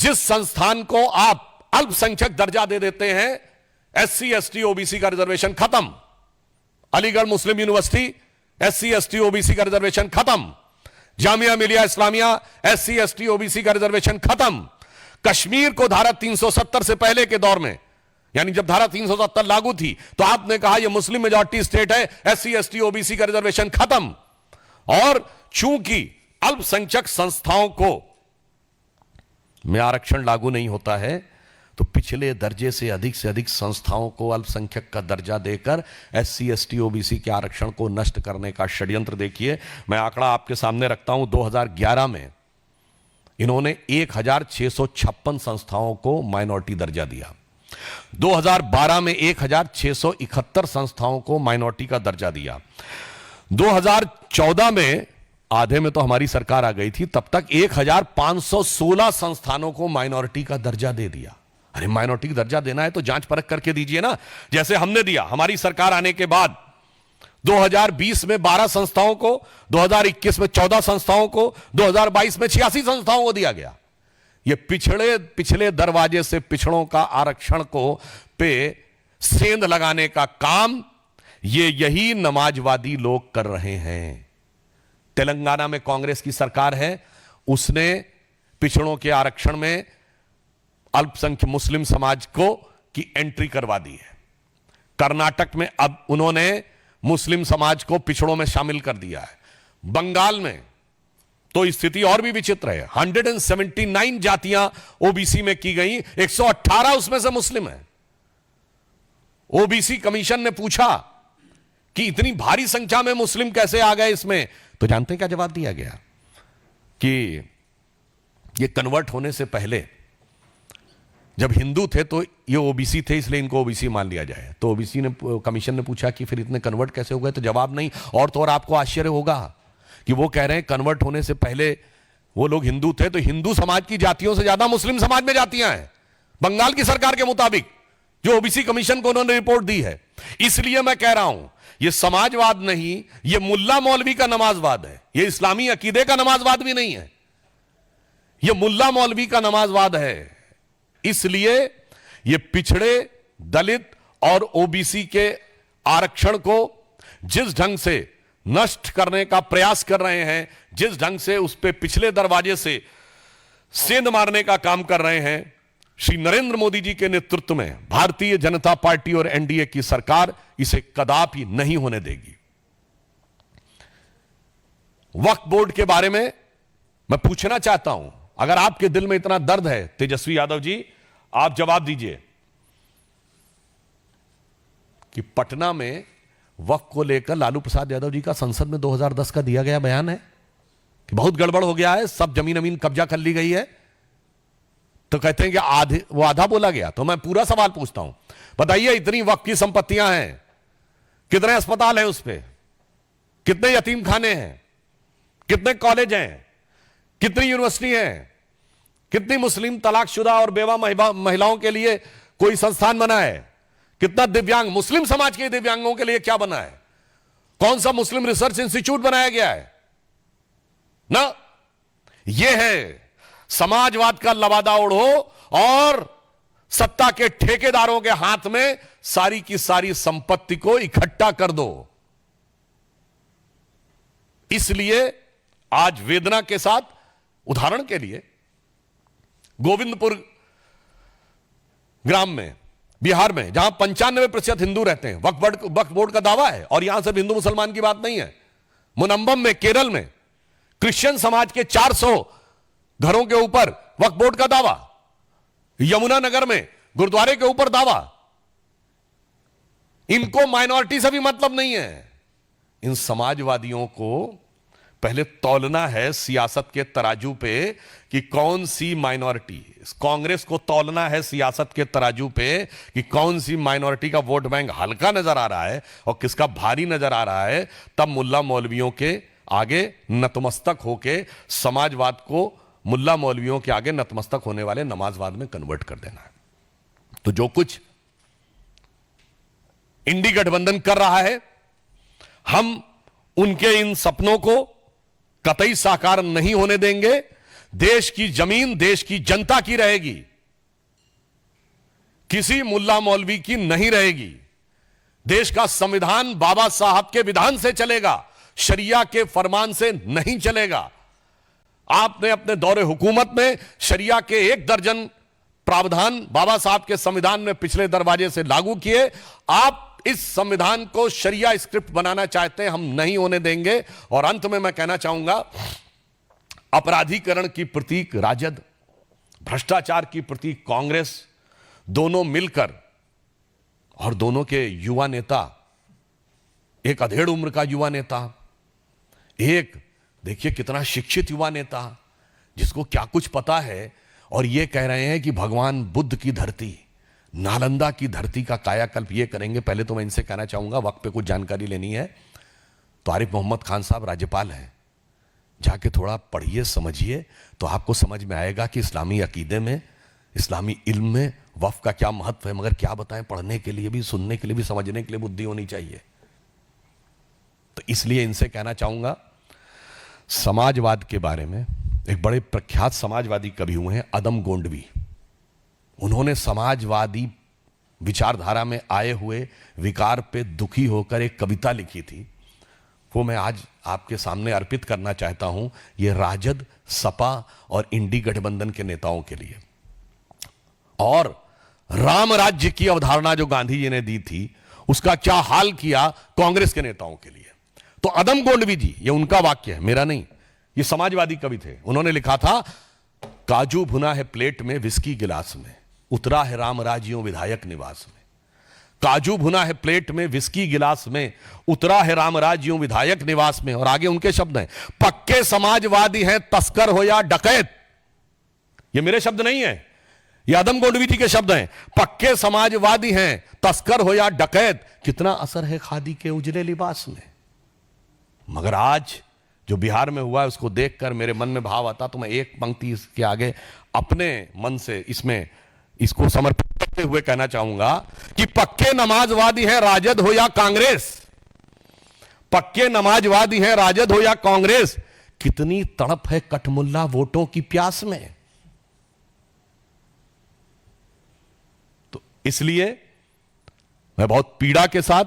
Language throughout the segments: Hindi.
जिस संस्थान को आप अल्पसंख्यक दर्जा दे देते हैं, एससी एसटी ओबीसी का रिजर्वेशन खत्म। अलीगढ़ मुस्लिम यूनिवर्सिटी एससी एसटी ओबीसी का रिजर्वेशन खत्म। Jamia Millia Islamia SC ST OBC का रिजर्वेशन खत्म। कश्मीर को धारा 370 से पहले के दौर में, यानी जब धारा 370 लागू थी, तो आपने कहा यह मुस्लिम मेजॉरिटी स्टेट है, एससी एसटी ओबीसी का रिजर्वेशन खत्म। और चूंकि अल्पसंख्यक संस्थाओं को में आरक्षण लागू नहीं होता है, तो पिछले दर्जे से अधिक संस्थाओं को अल्पसंख्यक का दर्जा देकर एससी एसटी ओबीसी के आरक्षण को नष्ट करने का षड्यंत्र देखिए। मैं आंकड़ा आपके सामने रखता हूं। 2011 में इन्होंने 1656 संस्थाओं को माइनॉरिटी दर्जा दिया। 2012 में 1671 संस्थाओं को माइनॉरिटी का दर्जा दिया। 2014 में, आधे में तो हमारी सरकार आ गई थी, तब तक 1516 संस्थानों को माइनॉरिटी का दर्जा दे दिया। अरे माइनॉरिटी का दर्जा देना है तो जांच परख करके दीजिए ना, जैसे हमने दिया। हमारी सरकार आने के बाद 2020 में 12 संस्थाओं को, 2021 में 14 संस्थाओं को, 2022 में 86 संस्थाओं को दिया गया। ये पिछले दरवाजे से पिछड़ों का आरक्षण को पे सेंध लगाने का काम यही नमाजवादी लोग कर रहे हैं। तेलंगाना में कांग्रेस की सरकार है, उसने पिछड़ों के आरक्षण में अल्पसंख्यक मुस्लिम समाज को की एंट्री करवा दी है। कर्नाटक में अब उन्होंने मुस्लिम समाज को पिछड़ों में शामिल कर दिया है। बंगाल में तो स्थिति और भी विचित्र है। 179 जातियां ओबीसी में की गई, 118 उसमें से मुस्लिम है। ओबीसी कमीशन ने पूछा कि इतनी भारी संख्या में मुस्लिम कैसे आ गए इसमें, तो जानते हैं क्या जवाब दिया गया? कि ये कन्वर्ट होने से पहले जब हिंदू थे तो ये ओबीसी थे, इसलिए इनको ओबीसी मान लिया जाए। तो ओबीसी ने, कमीशन ने पूछा कि फिर इतने कन्वर्ट कैसे हो गए, तो जवाब नहीं। और तो और आपको आश्चर्य होगा कि वो कह रहे हैं कन्वर्ट होने से पहले वो लोग हिंदू थे, तो हिंदू समाज की जातियों से ज्यादा मुस्लिम समाज में जातियां हैं, बंगाल की सरकार के मुताबिक, जो ओबीसी कमीशन को उन्होंने रिपोर्ट दी है। इसलिए मैं कह रहा हूं, यह समाजवाद नहीं, यह मुल्ला मौलवी का नमाजवाद है। यह इस्लामी अकीदे का नमाजवाद भी नहीं है, यह मुल्ला मौलवी का नमाजवाद है। इसलिए यह पिछड़े, दलित और ओबीसी के आरक्षण को जिस ढंग से नष्ट करने का प्रयास कर रहे हैं, जिस ढंग से उस पे पिछले दरवाजे से सेंध मारने का काम कर रहे हैं, श्री नरेंद्र मोदी जी के नेतृत्व में भारतीय जनता पार्टी और एनडीए की सरकार इसे कदापि नहीं होने देगी। वक्फ बोर्ड के बारे में मैं पूछना चाहता हूं, अगर आपके दिल में इतना दर्द है, तेजस्वी यादव जी, आप जवाब दीजिए कि पटना में वक्फ को लेकर लालू प्रसाद यादव जी का संसद में 2010 का दिया गया बयान है कि बहुत गड़बड़ हो गया है, सब जमीन कब्जा कर ली गई है। तो कहते हैं कि आधा बोला गया। तो मैं पूरा सवाल पूछता हूं, बताइए, इतनी वक्फ की संपत्तियां हैं, कितने अस्पताल हैं उस पे, कितने यतीम खाने हैं, कितने कॉलेज हैं, कितनी यूनिवर्सिटी हैं, कितनी मुस्लिम तलाकशुदा और बेवा महिलाओं के लिए कोई संस्थान बना है, कितना दिव्यांग, मुस्लिम समाज के दिव्यांगों के लिए क्या बना है, कौन सा मुस्लिम रिसर्च इंस्टीट्यूट बनाया गया है ना। यह है समाजवाद का लबादा ओढ़ो और सत्ता के ठेकेदारों के हाथ में सारी की सारी संपत्ति को इकट्ठा कर दो। इसलिए आज वेदना के साथ, उदाहरण के लिए गोविंदपुर ग्राम में, बिहार में, जहां 95% हिंदू रहते हैं, वक्फ बोर्ड का दावा है। और यहां सिर्फ हिंदू मुसलमान की बात नहीं है। मुनम्बम में, केरल में, क्रिश्चियन समाज के 400 घरों के ऊपर वक्फ बोर्ड का दावा। यमुनानगर में गुरुद्वारे के ऊपर दावा। इनको माइनॉरिटी से भी मतलब नहीं है। इन समाजवादियों को पहले तौलना है सियासत के तराजू पे कि कौन सी माइनॉरिटी, कांग्रेस को तौलना है सियासत के तराजू पे कि कौन सी माइनॉरिटी का वोट बैंक हल्का नजर आ रहा है और किसका भारी नजर आ रहा है। तब मुल्ला मौलवियों के आगे नतमस्तक होके समाजवाद को मुल्ला मौलवियों के आगे नतमस्तक होने वाले नमाजवाद में कन्वर्ट कर देना है। तो जो कुछ इंडी गठबंधन कर रहा है, हम उनके इन सपनों को कतई साकार नहीं होने देंगे देश की जमीन देश की जनता की रहेगी, किसी मुल्ला मौलवी की नहीं रहेगी। देश का संविधान बाबा साहब के विधान से चलेगा, शरिया के फरमान से नहीं चलेगा। आपने अपने दौरे हुकूमत में शरिया के 1 दर्जन प्रावधान बाबा साहब के संविधान में पिछले दरवाजे से लागू किए। आप इस संविधान को शरिया स्क्रिप्ट बनाना चाहते हैं, हम नहीं होने देंगे। और अंत में मैं कहना चाहूंगा, अपराधीकरण की प्रतीक राजद, भ्रष्टाचार की प्रतीक कांग्रेस, दोनों मिलकर और दोनों के युवा नेता, एक अधेड़ उम्र का युवा नेता, एक देखिए कितना शिक्षित युवा नेता जिसको क्या कुछ पता है, और ये कह रहे हैं कि भगवान बुद्ध की धरती, नालंदा की धरती का कायाकल्प ये करेंगे। पहले तो मैं इनसे कहना चाहूंगा, वक्त पे कुछ जानकारी लेनी है तो आरिफ मोहम्मद खान साहब राज्यपाल हैं, जाके थोड़ा पढ़िए समझिए तो आपको समझ में आएगा कि इस्लामी अकीदे में, इस्लामी इल्म में वक्फ का क्या महत्व है। मगर क्या बताएं, पढ़ने के लिए भी, सुनने के लिए भी, समझने के लिए बुद्धि होनी चाहिए। तो इसलिए इनसे कहना चाहूंगा, समाजवाद के बारे में एक बड़े प्रख्यात समाजवादी कवि हुए हैं अदम गोंडवी, उन्होंने समाजवादी विचारधारा में आए हुए विकार पे दुखी होकर एक कविता लिखी थी, वो मैं आज आपके सामने अर्पित करना चाहता हूं। ये राजद, सपा और इंडी गठबंधन के नेताओं के लिए, और राम राज्य की अवधारणा जो गांधी जी ने दी थी उसका क्या हाल किया कांग्रेस के नेताओं के लिए। तो अदम गोंडवी जी, ये उनका वाक्य है, मेरा नहीं, ये समाजवादी कवि थे, उन्होंने लिखा था, काजू भुना है प्लेट में विस्की गिलास में, उतरा है राम राज्यों विधायक निवास में। काजू भुना है प्लेट में विस्की गिलास में, उतरा है राम राज्यों विधायक निवास में। और आगे उनके शब्द हैं, पक्के समाजवादी हैं तस्कर हो या डकैत। ये मेरे शब्द नहीं है, ये आदम गोंडवी जी के शब्द हैं। पक्के समाजवादी हैं तस्कर हो या डकैत, कितना असर है खादी के उजले लिबास में। मगर आज जो बिहार में हुआ है उसको देखकर मेरे मन में भाव आता, तो मैं एक पंक्ति इसके आगे अपने मन से इसमें इसको समर्पित करते हुए कहना चाहूंगा कि पक्के नमाजवादी हैं राजद हो या कांग्रेस, पक्के नमाजवादी हैं राजद हो या कांग्रेस, कितनी तड़प है कठमुल्ला वोटों की प्यास में। तो इसलिए मैं बहुत पीड़ा के साथ,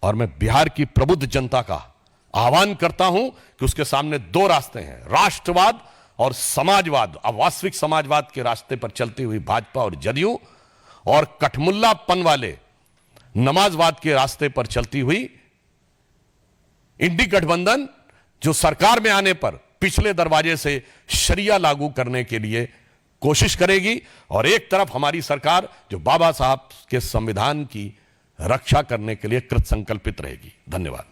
और मैं बिहार की प्रबुद्ध जनता का आह्वान करता हूं कि उसके सामने 2 रास्ते हैं, राष्ट्रवाद और समाजवाद। अवास्तविक समाजवाद के रास्ते पर चलती हुई भाजपा और जदयू, और कठमुल्लापन वाले नमाजवाद के रास्ते पर चलती हुई इंडी गठबंधन, जो सरकार में आने पर पिछले दरवाजे से शरिया लागू करने के लिए कोशिश करेगी, और एक तरफ हमारी सरकार जो बाबा साहब के संविधान की रक्षा करने के लिए कृत संकल्पित रहेगी। धन्यवाद।